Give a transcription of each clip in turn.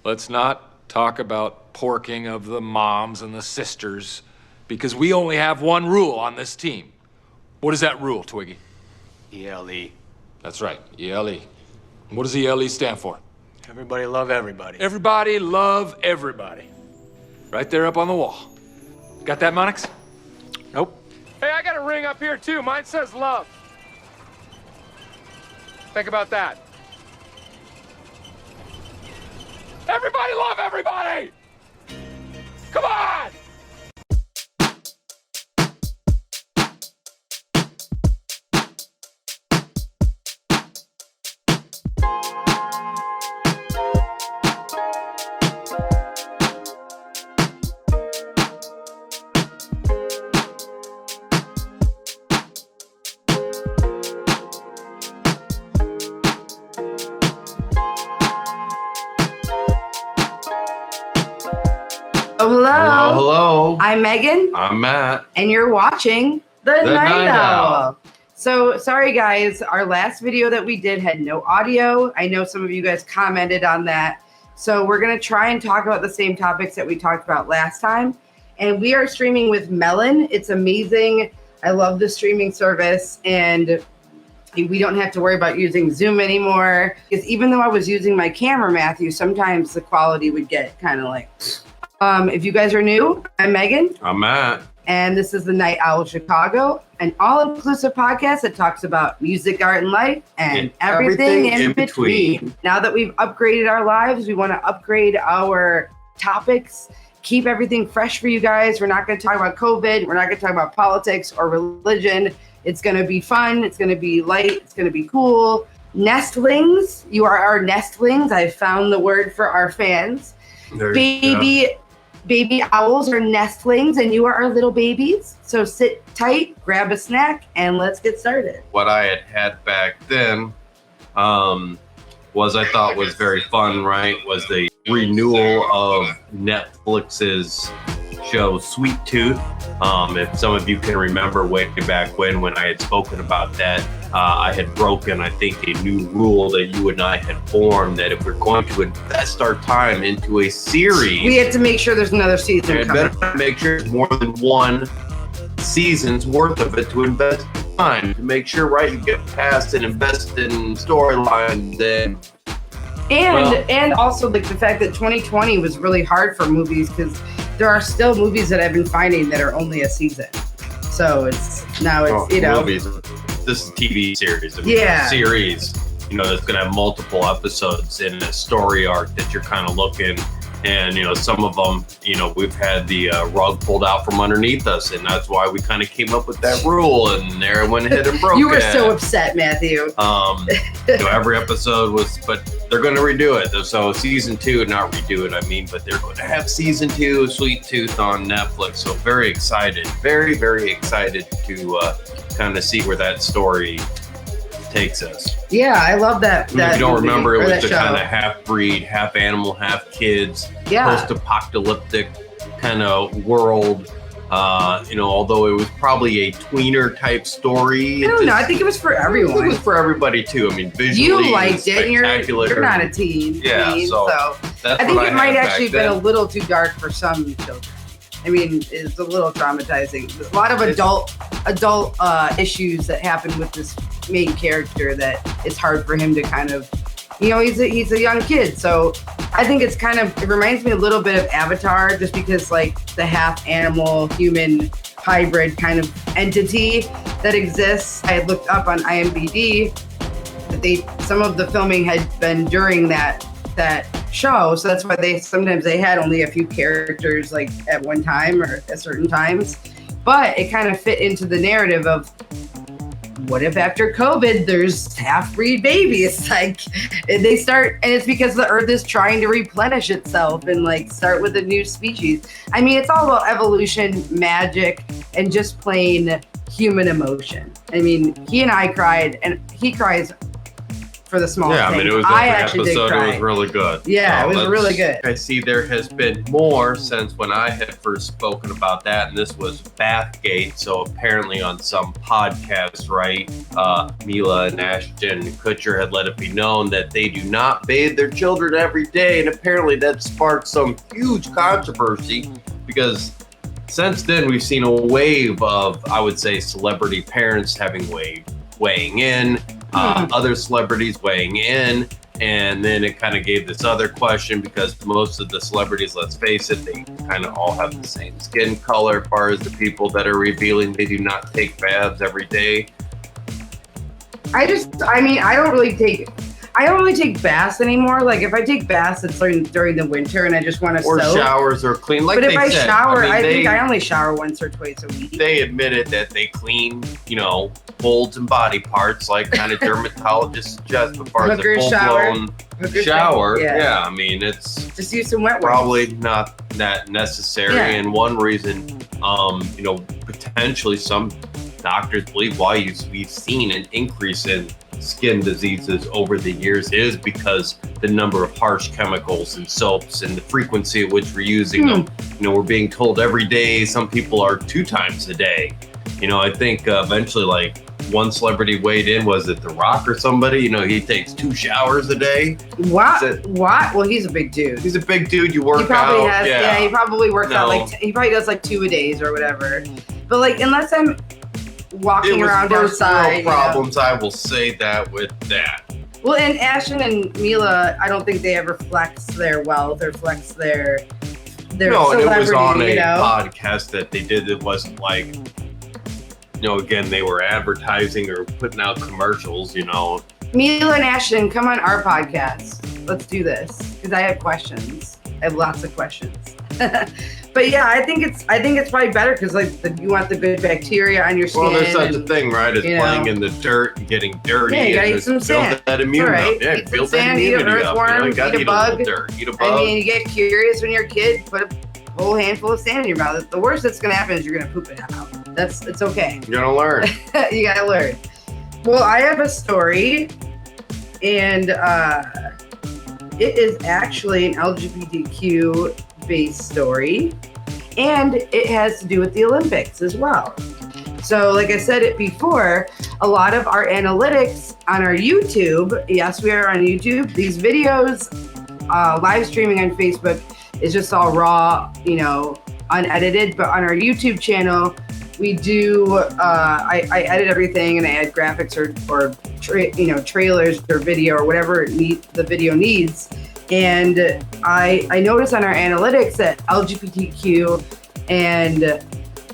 Let's not talk about porking of the moms and the sisters, because we only have one rule on this team. What is that rule, Twiggy? ELE. That's right, ELE. What does ELE stand for? Everybody love everybody. Everybody love everybody. Right there up on the wall. Got that, Monix? Nope. Hey, I got a ring up here, too. Mine says love. Think about that. Everybody love everybody! Come on! Hello. I'm Megan. I'm Matt. And you're watching The Night Owl. So, sorry guys, our last video that we did had no audio. I know some of you guys commented on that. So we're going to try and talk about the same topics that we talked about last time. And we are streaming with Melon. It's amazing. I love the streaming service. And we don't have to worry about using Zoom anymore. Because even though I was using my camera, Matthew, sometimes the quality would get kind of like... if you guys are new, I'm Megan. I'm Matt. And this is The Night Owl Chicago, an all-inclusive podcast that talks about music, art, and life, and everything in between. Now that we've upgraded our lives, we want to upgrade our topics, keep everything fresh for you guys. We're not going to talk about COVID. We're not going to talk about politics or religion. It's going to be fun. It's going to be light. It's going to be cool. Nestlings. You are our nestlings. I found the word for our fans. Baby owls are nestlings, and you are our little babies. So sit tight, grab a snack, and let's get started. What I had back then was I thought was very fun, right? Was the renewal of Netflix's show Sweet Tooth. If some of you can remember way back when I had spoken about that, I had broken, I think, a new rule that you and I had formed that if we're going to invest our time into a series, we had to make sure there's another season coming. Better make sure there's more than one season's worth of it to invest time, to make sure, right, you get past and invest in storylines and also like the fact that 2020 was really hard for movies because there are still movies that I've been finding that are only a season. So movies. This is a TV series. Series, that's going to have multiple episodes in a story arc that you're kind of looking. And, some of them, we've had the rug pulled out from underneath us. And that's why we kind of came up with that rule. And everyone hit and broke You were so upset, Matthew. Every episode was, but they're going to redo it. So season 2, not redo it, but they're going to have season 2 of Sweet Tooth on Netflix. So very excited, very, very excited to kind of see where that story takes us. Yeah, I love that. If you don't remember, it was the kind of half breed, half animal, half kids, post-apocalyptic kind of world. Although it was probably a tweener type story. I don't know. I think it was for everyone. It was for everybody too. Visually, you liked it. And you're not a teen. Yeah, so I think it might actually been a little too dark for some children. It's a little traumatizing. A lot of adult issues that happen with this main character that it's hard for him to kind of, he's a young kid. So I think it reminds me a little bit of Avatar, just because like the half animal human hybrid kind of entity that exists. I had looked up on IMDb that some of the filming had been during that show, so that's why sometimes they had only a few characters like at one time or at certain times, but it kind of fit into the narrative of what if after COVID there's half-breed babies, and it's because the earth is trying to replenish itself and like start with a new species. It's all about evolution, magic, and just plain human emotion. He and I cried, and he cries for the small Yeah, things. I mean, it was I an actually did episode. cry. It was really good. Yeah, it was really good. I see there has been more since when I had first spoken about that, and this was Bathgate. So apparently on some podcast, right, Mila and Ashton Kutcher had let it be known that they do not bathe their children every day, and apparently that sparked some huge controversy because since then we've seen a wave of, I would say, celebrity parents having weighing in, other celebrities weighing in, and then it kind of gave this other question because most of the celebrities, let's face it, they kind of all have the same skin color as far as the people that are revealing they do not take baths every day. I don't really take baths anymore. Like if I take baths, it's during the winter and I just want to Or soak. showers or clean. Like But if they I said, shower, I think mean, I only shower once or twice a week. they admitted that they clean, folds and body parts like kind of dermatologists suggest, but as far as a Hooker shower. full-blown shower, Yeah. I mean, it's Just use some wet wipes. probably not that necessary. Yeah. And one reason, potentially some doctors believe why we've seen an increase in skin diseases over the years is because the number of harsh chemicals and soaps and the frequency at which we're using them. We're being told every day, some people are 2 times a day. I think eventually, like, one celebrity weighed in, was it The Rock or somebody? He takes 2 showers a day. What? Is it- What? Well, he's a big dude. He's a big dude. You work He probably out. has. He probably works out No. he probably does like 2 a days or whatever. But like, unless I'm It walking was around first outside. world problems. I will say that with that. Well, and Ashton and Mila, I don't think they ever flex their wealth or flex their No, and celebrity. it was on a you know? podcast that they did. It wasn't like, again, they were advertising or putting out commercials. Mila and Ashton, come on our podcast. Let's do this because I have questions. I have lots of questions. But yeah, I think it's probably better because you want the good bacteria on your skin. Well, there's such a thing, right? As you playing know. in the dirt and getting dirty. Yeah, you gotta and eat just some build sand. that immune It's all right. up. Yeah, Eat some build that sand, eat an immunity up. earthworm, You gotta eat a eat bug. little dirt. Eat a bug. I mean, you get curious when you're a kid, put a whole handful of sand in your mouth. The worst that's gonna happen is you're gonna poop it out. It's okay. You're gonna learn. You gotta learn. Well, I have a story, and it is actually an LGBTQ based story, and it has to do with the Olympics as well. So, like I said it before, a lot of our analytics on our YouTube, yes, we are on YouTube. These videos, live streaming on Facebook is just all raw, unedited. But on our YouTube channel, we do. I edit everything and I add graphics or trailers or video or whatever the video needs. And I notice on our analytics that LGBTQ and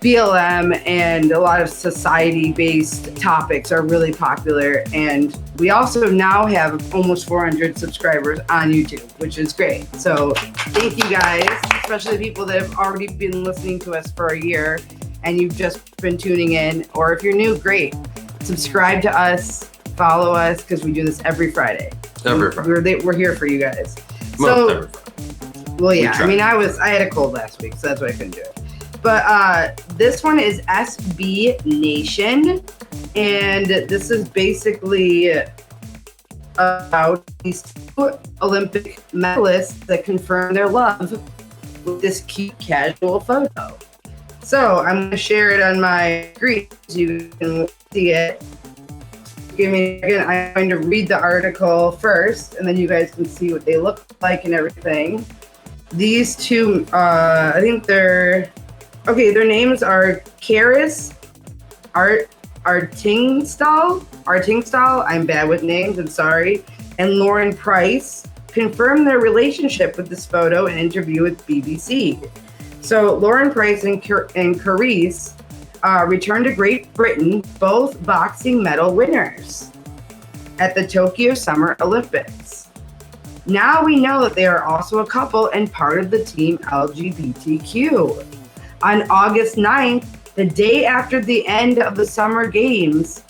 BLM and a lot of society-based topics are really popular. And we also now have almost 400 subscribers on YouTube, which is great. So thank you guys, especially the people that have already been listening to us for a year and you've just been tuning in. Or if you're new, great. Subscribe to us, follow us, because we do this every Friday. Every Friday. We're here for you guys. Most every Friday. Well, yeah. try. I mean, I had a cold last week, so that's why I couldn't do it. But this one is SB Nation, and this is basically about these 2 Olympic medalists that confirm their love with this cute casual photo. So I'm going to share it on my screen so you can see it. Give me a second. I'm going to read the article first, and then you guys can see what they look like and everything. These 2, I think their names are Karis Artingstall, I'm bad with names, I'm sorry, and Lauren Price confirmed their relationship with this photo in an interview with BBC. So Lauren Price and Carice returned to Great Britain, both boxing medal winners at the Tokyo Summer Olympics. Now we know that they are also a couple and part of the team LGBTQ. On August 9th, the day after the end of the Summer Games,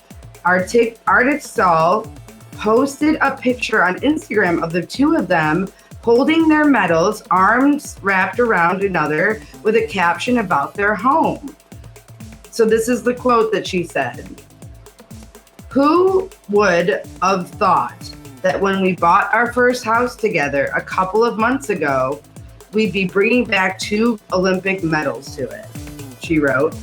Artingstall posted a picture on Instagram of the 2 of them holding their medals, arms wrapped around another, with a caption about their home. So this is the quote that she said. "Who would have thought that when we bought our first house together a couple of months ago, we'd be bringing back 2 Olympic medals to it, she wrote.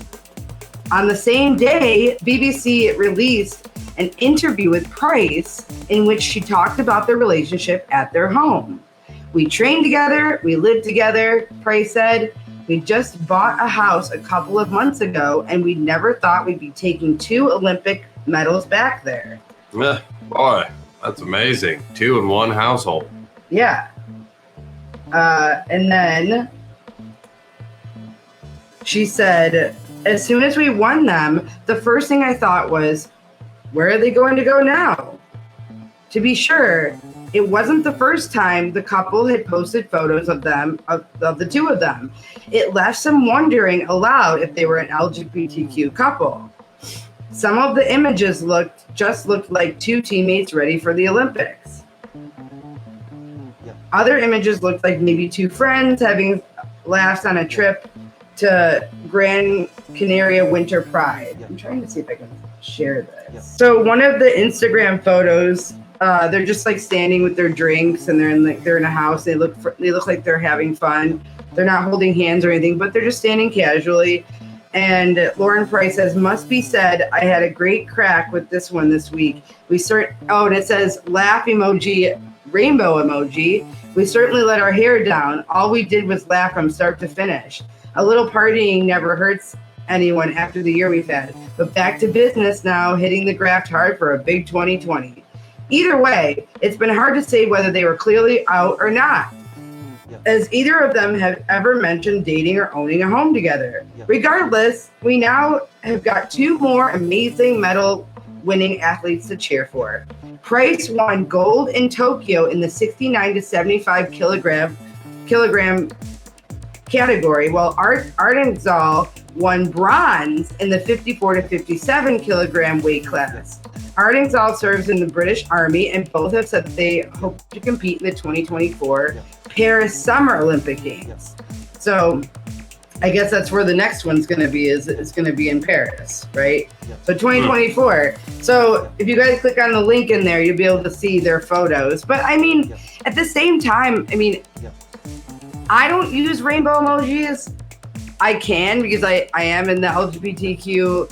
On the same day, BBC released an interview with Price in which she talked about their relationship at their home. We trained together, we lived together, Price said. We just bought a house a couple of months ago and we never thought we'd be taking 2 Olympic medals back there. Boy, that's amazing. 2 in one household. Yeah. And then she said, as soon as we won them, the first thing I thought was, where are they going to go now? To be sure, it wasn't the first time the couple had posted photos of them, of the 2 of them. It left some wondering aloud if they were an LGBTQ couple. Some of the images looked like 2 teammates ready for the Olympics. Other images looked like maybe 2 friends having laughs on a trip to Gran Canaria Winter Pride. I'm trying to see if I can share this. So one of the Instagram photos, they're just like standing with their drinks and they're in a house. They look like they're having fun. They're not holding hands or anything, but they're just standing casually. And Lauren Price says, must be said, I had a great crack with this one this week. And it says laugh emoji, rainbow emoji. We certainly let our hair down. All we did was laugh from start to finish. A little partying never hurts anyone after the year we've had. But back to business now, hitting the graft hard for a big 2020. Either way, it's been hard to say whether they were clearly out or not, as either of them have ever mentioned dating or owning a home together. Regardless, we now have got 2 more amazing medal-winning athletes to cheer for. Price won gold in Tokyo in the 69 to 75 kilogram category, while Ardenzal won bronze in the 54 to 57 kilogram weight class. Ardenzal serves in the British Army, and both have said that they hope to compete in the 2024 Paris Summer Olympic Games. So I guess that's where the next one's going to be, is it's going to be in Paris, right? So 2024. So if you guys click on the link in there, you'll be able to see their photos. But I mean, at the same time, I mean, I don't use rainbow emojis. I can because I am in the LGBTQ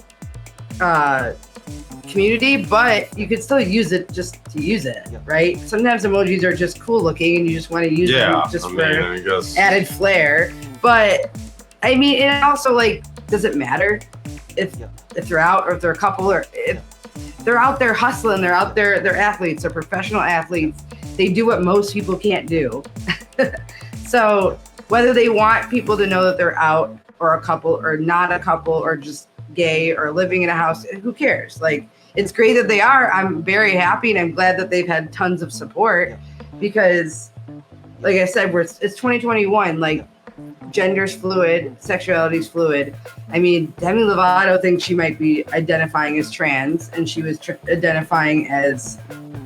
community, but you could still use it just to use it, right? Sometimes emojis are just cool looking and you just want to use them just for added flair. But I mean, it also, like, does it matter if they're out or if they're a couple, or if they're out there hustling, they're out there, they're athletes, they're professional athletes. They do what most people can't do. So whether they want people to know that they're out or a couple or not a couple or just gay or living in a house, who cares? Like, it's great that they are. I'm very happy and I'm glad that they've had tons of support because, like I said, it's 2021. Like, gender's fluid, sexuality's fluid. I mean, Demi Lovato thinks she might be identifying as trans, and she was identifying as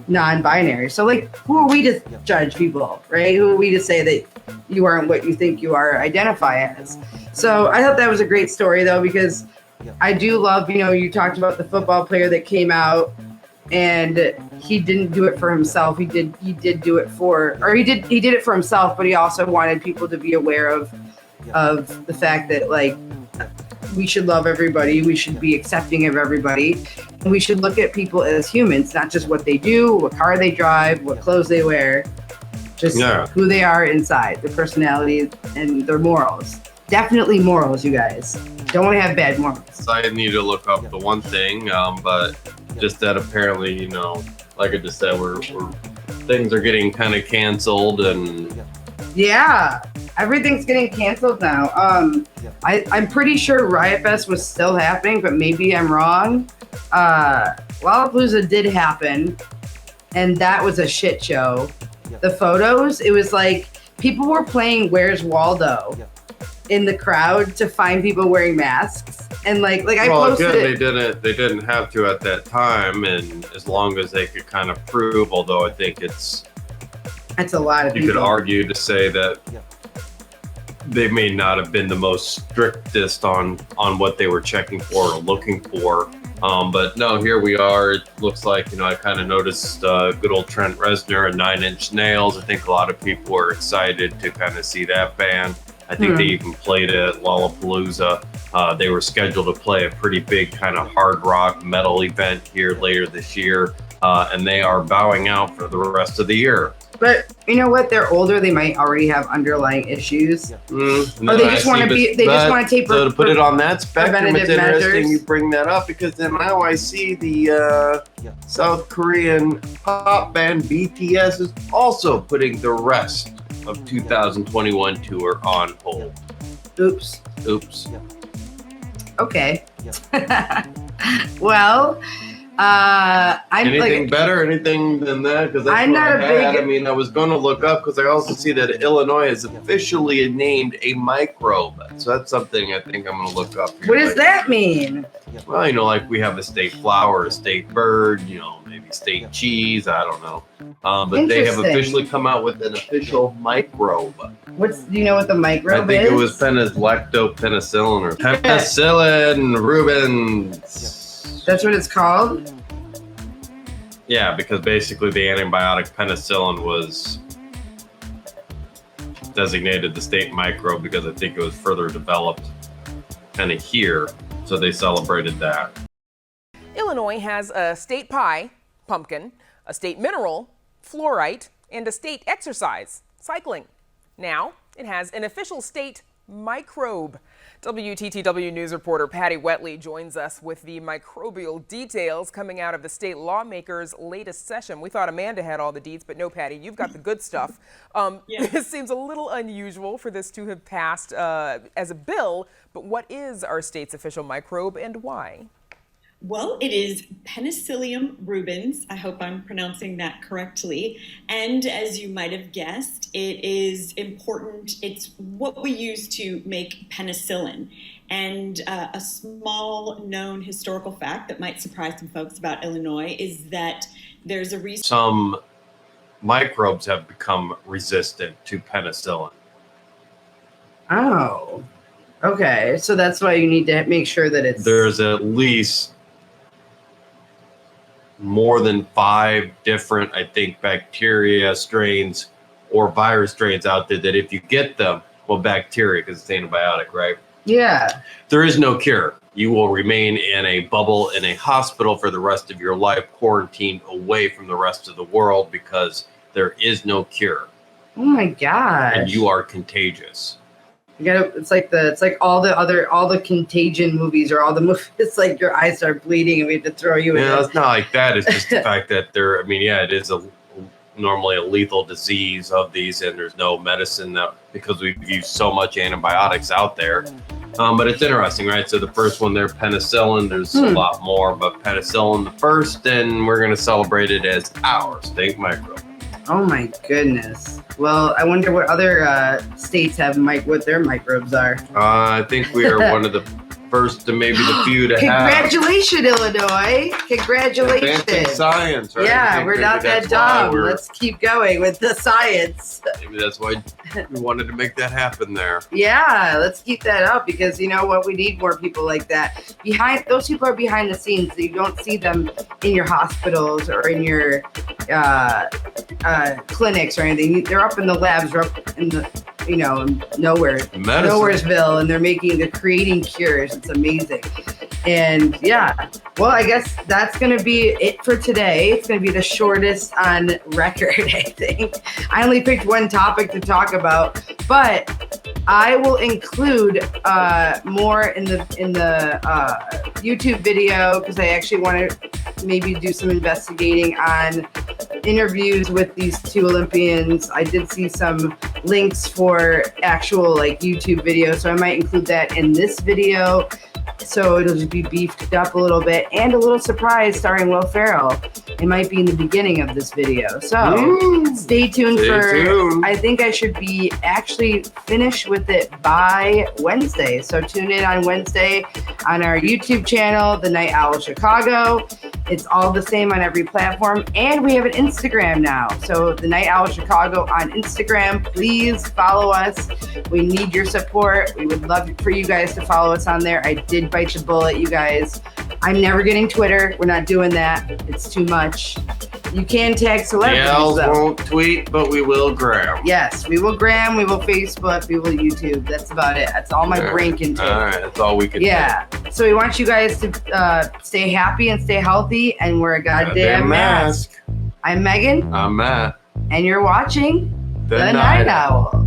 non-binary. So, like, who are we to judge people, right? Who are we to say that you aren't what you think you are, identify as? So I thought that was a great story, though, because I do love, you talked about the football player that came out and he didn't do it for himself. He did do it for, or he did it for himself, but he also wanted people to be aware of the fact that, like, we should love everybody. We should be accepting of everybody. And we should look at people as humans, not just what they do, what car they drive, what clothes they wear, just who they are inside, their personality and their morals. Definitely morals, you guys. Don't have bad morals. I need to look up the one thing, but just that apparently, like I just said, we're things are getting kind of canceled, and everything's getting canceled now. I'm pretty sure Riot Fest was still happening, but maybe I'm wrong. Lollapalooza did happen, and that was a shit show. The photos, it was like people were playing Where's Waldo in the crowd to find people wearing masks, and like I posted again, they didn't have to at that time, and as long as they could kind of prove, although I think that's a lot of people. You could argue to say that they may not have been the most strictest on what they were checking for or looking for. But no, here we are. It looks like, I kind of noticed good old Trent Reznor and 9 Inch Nails. I think a lot of people were excited to kind of see that band. I think they even played at Lollapalooza. They were scheduled to play a pretty big kind of hard rock metal event here later this year. And they are bowing out for the rest of the year. But you know what? They're older. They might already have underlying issues. Or they just want to be. They just want to take. So to put it on that spectrum, it's interesting measures. you bring that up, because then now I see the South Korean pop band BTS is also putting the rest of 2021 tour on hold. Oops. Okay. Well. I'm anything better, anything than that? Because I'm not a big. I mean, I was going to look up because I also see that Illinois is officially named a microbe. So that's something I think I'm going to look up. Here what does that mean? Well, like we have a state flower, a state bird, maybe state cheese. I don't know. But they have officially come out with an official microbe. Do you know what the microbe is? I think it was lactopenicillin or penicillin rubens. That's what it's called? Yeah, because basically the antibiotic penicillin was designated the state microbe because I think it was further developed kind of here. So they celebrated that. Illinois has a state pie, pumpkin, a state mineral, fluorite, and a state exercise, cycling. Now it has an official state microbe. WTTW News reporter Patty Wetley joins us with the microbial details coming out of the state lawmakers' latest session. We thought Amanda had all the deets, but no, Patty, you've got the good stuff. It seems a little unusual for this to have passed as a bill, but what is our state's official microbe and why? Well, it is Penicillium rubens. I hope I'm pronouncing that correctly. And as you might have guessed, it is important. It's what we use to make penicillin. And a small known historical fact that might surprise some folks about Illinois is that there's a reason. Some microbes have become resistant to penicillin. Oh, okay. So that's why you need to make sure that it's. There's at least more than 5 different, I think, bacteria strains or virus strains out there that if you get them, well, bacteria, because it's antibiotic, right? Yeah. There is no cure. You will remain in a bubble in a hospital for the rest of your life, quarantined away from the rest of the world, because there is no cure. Oh my gosh. And you are contagious. You gotta, it's like all the Contagion movies or all the movies. It's like your eyes start bleeding and we have to throw you in. No, it's not like that. It's just the fact that it is normally a lethal disease of these, and there's no medicine because we've used so much antibiotics out there. But it's interesting, right? So the first one there, penicillin, there's a lot more, but penicillin the first, and we're going to celebrate it as our state microbe. Oh my goodness. Well, I wonder what other states have what their microbes are. I think we are one of the first to maybe the few to Congratulations, Illinois. Congratulations. Advancing science, right? Yeah, we're not that dumb. Let's keep going with the science. Maybe that's why we wanted to make that happen there. Yeah, let's keep that up because you know what? We need more people like that. Those people are behind the scenes. So you don't see them in your hospitals or in your clinics or anything. They're up in the labs, they're up in the, nowheresville, and they're creating cures. It's amazing. And yeah, well, I guess that's going to be it for today. It's going to be the shortest on record, I think. I only picked one topic to talk about, but I will include more in the YouTube video because I actually want to maybe do some investigating on interviews with these 2 Olympians. I did see some links for actual YouTube videos, so I might include that in this video. So it'll just be beefed up a little bit and a little surprise starring Will Ferrell. It might be in the beginning of this video. So stay tuned. I think I should be actually finished with it by Wednesday. So tune in on Wednesday on our YouTube channel, The Night Owl Chicago. It's all the same on every platform. And we have an Instagram now. So The Night Owl Chicago on Instagram. Please follow us. We need your support. We would love for you guys to follow us on there. I did bite the bullet, you guys. I'm never getting Twitter. We're not doing that. It's too much. You can tag celebrities, Gals though. won't tweet, but we will gram. Yes, we will Gram, we will Facebook, we will YouTube. That's about it. That's all my brain can take. All right, that's all we can do. Yeah. So we want you guys to stay happy and stay healthy and wear a goddamn mask. I'm Megan, I'm Matt. and you're watching The The Night Night Owl.